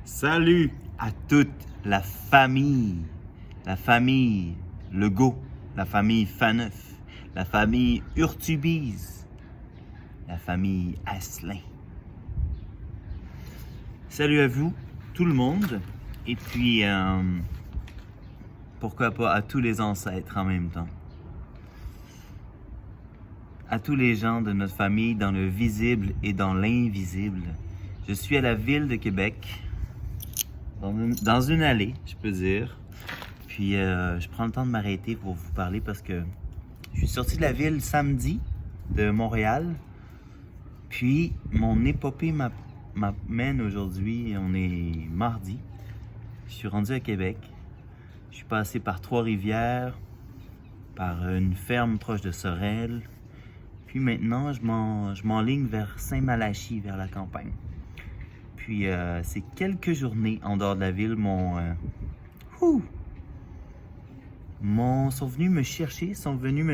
Salut à toute la famille Legault, la famille Faneuf, la famille Urtubise, la famille Asselin. Salut à vous, tout le monde, et puis pourquoi pas à tous les ancêtres en même temps. À tous les gens de notre famille dans le visible et dans l'invisible. Je suis à la ville de Québec, dans une allée, je peux dire. Puis je prends le temps de m'arrêter pour vous parler parce que je suis sorti de la ville samedi de Montréal. Puis mon épopée m'amène aujourd'hui, on est mardi. Je suis rendu à Québec. Je suis passé par Trois-Rivières, par une ferme proche de Sorel. Puis maintenant, je m'enligne vers Saint-Malachie, vers la campagne. Puis c'est quelques journées en dehors de la ville, sont venus me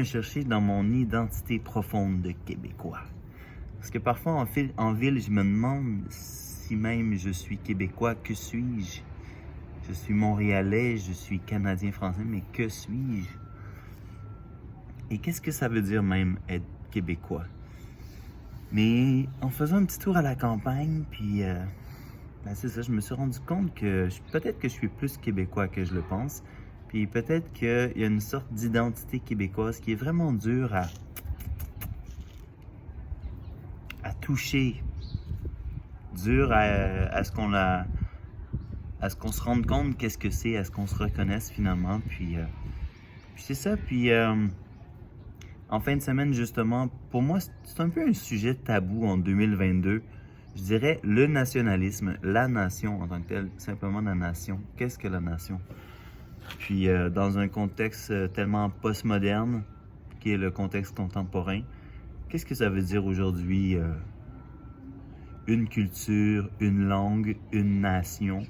chercher dans mon identité profonde de Québécois. Parce que parfois en ville, je me demande si même je suis Québécois, que suis-je? Je suis Montréalais, je suis Canadien-Français, mais que suis-je? Et qu'est-ce que ça veut dire même être Québécois? Mais en faisant un petit tour à la campagne, puis c'est ça, je me suis rendu compte que peut-être que je suis plus Québécois que je le pense. Puis peut-être qu'il y a une sorte d'identité québécoise qui est vraiment dure à toucher, dure à ce qu'on se rende compte qu'est-ce que c'est, à ce qu'on se reconnaisse finalement. Puis c'est ça. Puis en fin de semaine justement, pour moi c'est un peu un sujet tabou en 2022. Je dirais le nationalisme, la nation en tant que telle, simplement la nation. Qu'est-ce que la nation? Puis dans un contexte tellement postmoderne, qui est le contexte contemporain, qu'est-ce que ça veut dire aujourd'hui une culture, une langue, une nation,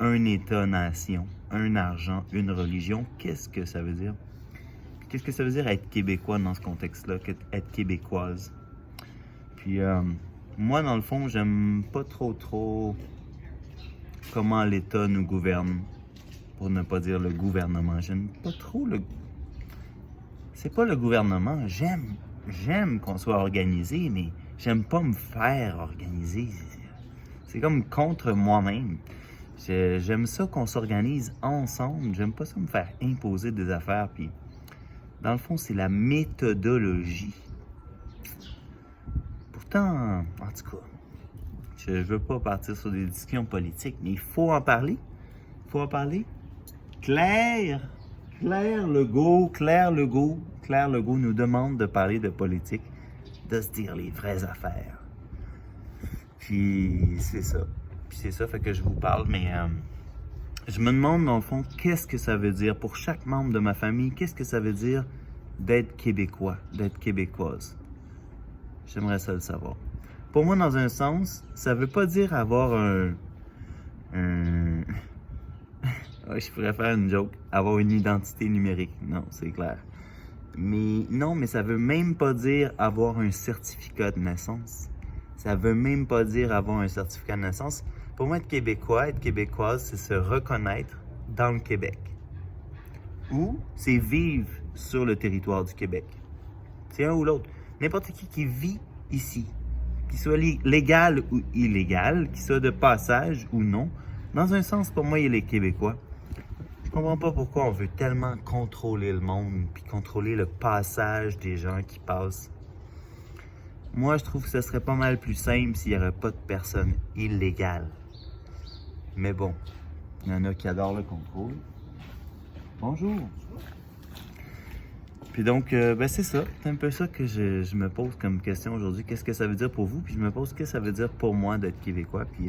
un État-nation, un argent, une religion? Qu'est-ce que ça veut dire? Qu'est-ce que ça veut dire être québécois dans ce contexte-là, être québécoise? Puis moi, dans le fond, j'aime pas trop comment l'État nous gouverne. Pour ne pas dire le gouvernement. J'aime pas trop le... C'est pas le gouvernement. J'aime qu'on soit organisé, mais j'aime pas me faire organiser. C'est comme contre moi-même. J'aime ça qu'on s'organise ensemble. J'aime pas ça me faire imposer des affaires. Puis, dans le fond, c'est la méthodologie. Pourtant, en tout cas, je veux pas partir sur des discussions politiques, mais il faut en parler. Il faut en parler. Claire Legault nous demande de parler de politique, de se dire les vraies affaires. Puis c'est ça, fait que je vous parle, mais je me demande dans le fond, qu'est-ce que ça veut dire pour chaque membre de ma famille, qu'est-ce que ça veut dire d'être québécois, d'être québécoise? J'aimerais ça le savoir. Pour moi, dans un sens, ça veut pas dire avoir ouais, je pourrais faire une joke, avoir une identité numérique. Non, c'est clair. Mais non, mais ça veut même pas dire avoir un certificat de naissance. Ça veut même pas dire avoir un certificat de naissance. Pour moi, être québécois, être québécoise, c'est se reconnaître dans le Québec. Ou c'est vivre sur le territoire du Québec. C'est un ou l'autre. N'importe qui vit ici, qu'il soit légal ou illégal, qu'il soit de passage ou non, dans un sens, pour moi, il est québécois. Je comprends pas pourquoi on veut tellement contrôler le monde puis contrôler le passage des gens qui passent. Moi, je trouve que ce serait pas mal plus simple s'il n'y aurait pas de personnes illégales. Mais bon, il y en a qui adorent le contrôle. Bonjour. Puis donc, c'est ça. C'est un peu ça que je me pose comme question aujourd'hui. Qu'est-ce que ça veut dire pour vous? Puis je me pose qu'est-ce que ça veut dire pour moi d'être québécois. Puis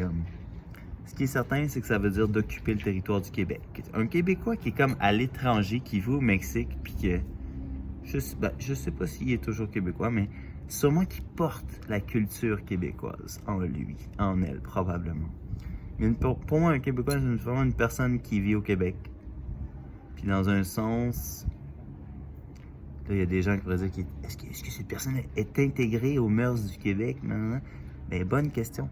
ce qui est certain, c'est que ça veut dire d'occuper le territoire du Québec. Un Québécois qui est comme à l'étranger, qui vit au Mexique, puis que... Je sais pas s'il est toujours québécois, mais sûrement qu'il porte la culture québécoise en lui, en elle, probablement. Mais pour moi, un Québécois, c'est vraiment une personne qui vit au Québec. Puis dans un sens... Là, il y a des gens qui pourraient dire, est-ce que cette personne est intégrée aux mœurs du Québec? Non. Mais bonne question.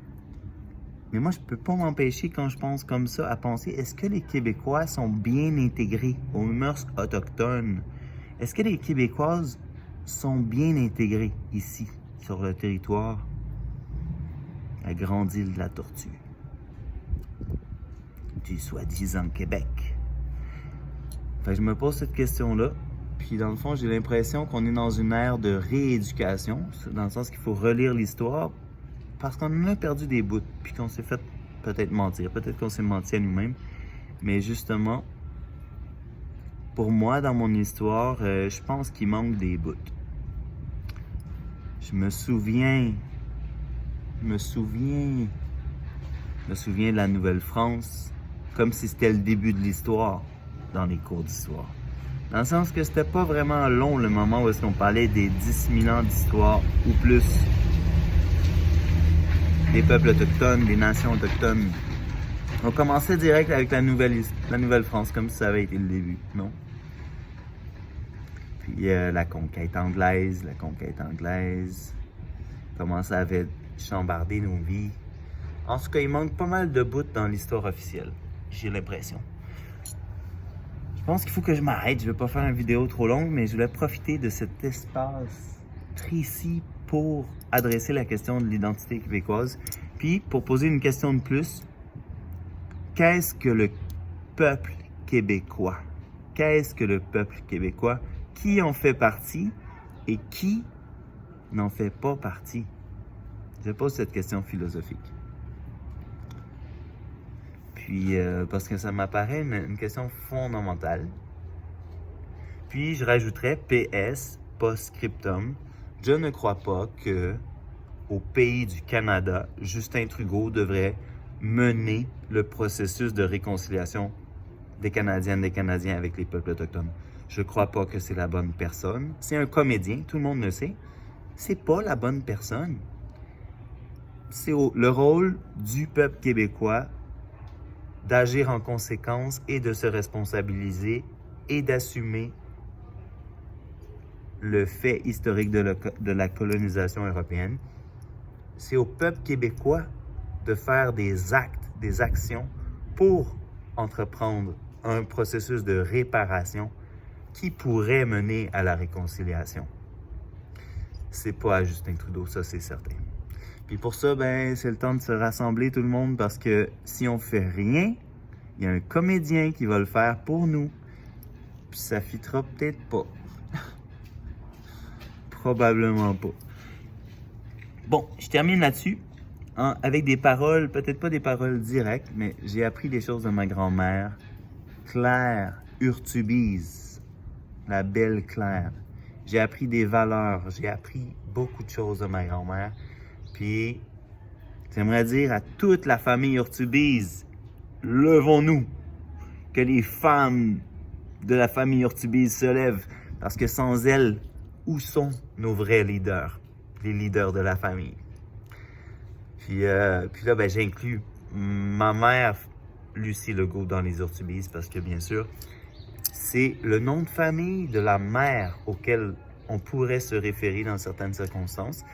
Mais moi, je peux pas m'empêcher, quand je pense comme ça, à penser, est-ce que les Québécois sont bien intégrés aux mœurs autochtones? Est-ce que les Québécoises sont bien intégrées ici, sur le territoire, la grande île de la Tortue, du soi-disant Québec? Fait que je me pose cette question-là, puis dans le fond, j'ai l'impression qu'on est dans une ère de rééducation, dans le sens qu'il faut relire l'histoire, parce qu'on en a perdu des bouts, puis qu'on s'est fait peut-être mentir, peut-être qu'on s'est menti à nous-mêmes, mais justement, pour moi, dans mon histoire, je pense qu'il manque des bouts. Je me souviens de la Nouvelle-France, comme si c'était le début de l'histoire dans les cours d'histoire. Dans le sens que c'était pas vraiment long le moment où est-ce qu'on parlait des 10 000 ans d'histoire ou plus des peuples autochtones, des nations autochtones. On commençait direct avec la Nouvelle-France, comme si ça avait été le début, non? Puis la conquête anglaise, comment ça avait chambardé nos vies. En tout cas, il manque pas mal de bouts dans l'histoire officielle, j'ai l'impression. Je pense qu'il faut que je m'arrête, je vais pas faire une vidéo trop longue, mais je voulais profiter de cet espace précis pour adresser la question de l'identité québécoise, puis pour poser une question de plus. Qu'est-ce que le peuple québécois? Qu'est-ce que le peuple québécois? Qui en fait partie et qui n'en fait pas partie? Je pose cette question philosophique. Puis, parce que ça m'apparaît une question fondamentale. Puis, je rajouterais PS, post-scriptum. Je ne crois pas que, au pays du Canada, Justin Trudeau devrait mener le processus de réconciliation des Canadiennes, des Canadiens avec les peuples autochtones. Je crois pas que c'est la bonne personne. C'est un comédien, tout le monde le sait. C'est pas la bonne personne. C'est le rôle du peuple québécois d'agir en conséquence et de se responsabiliser et d'assumer le fait historique de la colonisation européenne. C'est au peuple québécois de faire des actes, des actions pour entreprendre un processus de réparation qui pourrait mener à la réconciliation. C'est pas à Justin Trudeau, ça c'est certain. Puis pour ça, ben, c'est le temps de se rassembler tout le monde, parce que si on fait rien, il y a un comédien qui va le faire pour nous. Puis ça fitera peut-être pas. Probablement pas. Bon, je termine là-dessus, avec des paroles, peut-être pas des paroles directes, mais j'ai appris des choses de ma grand-mère, Claire Urtubise, la belle Claire. J'ai appris des valeurs, j'ai appris beaucoup de choses de ma grand-mère. Puis, j'aimerais dire à toute la famille Urtubise, levons-nous, que les femmes de la famille Urtubise se lèvent, parce que sans elles, où sont nos vrais leaders, les leaders de la famille? Puis là, ben, j'inclus ma mère, Lucie Legault, dans les Urtubises, parce que bien sûr, c'est le nom de famille de la mère auquel on pourrait se référer dans certaines circonstances,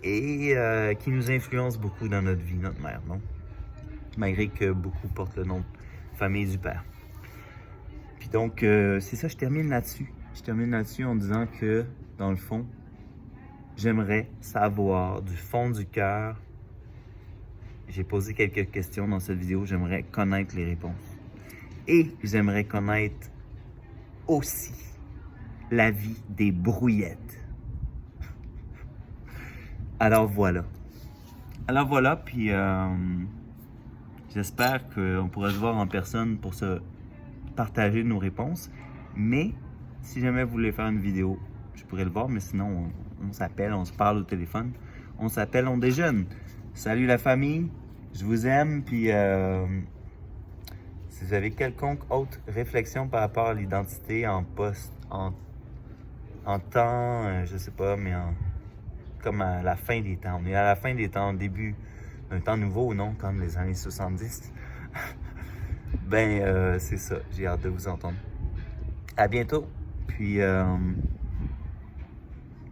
et qui nous influence beaucoup dans notre vie, notre mère, non? Malgré que beaucoup portent le nom de famille du père. Puis donc, c'est ça, je termine là-dessus. Je termine là-dessus en disant que, dans le fond, j'aimerais savoir du fond du cœur. J'ai posé quelques questions dans cette vidéo, j'aimerais connaître les réponses. Et j'aimerais connaître aussi la vie des brouillettes. Alors voilà, puis j'espère qu'on pourra se voir en personne pour se partager nos réponses. Mais si jamais vous voulez faire une vidéo, je pourrais le voir, mais sinon on s'appelle, on se parle au téléphone, on s'appelle, on déjeune. Salut la famille, je vous aime, puis si vous avez quelconque autre réflexion par rapport à l'identité en temps, je sais pas, mais comme à la fin des temps. On est à la fin des temps, au début d'un temps nouveau, non? Comme les années 70. Ben, c'est ça. J'ai hâte de vous entendre. À bientôt. Puis,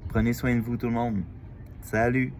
prenez soin de vous tout le monde. Salut!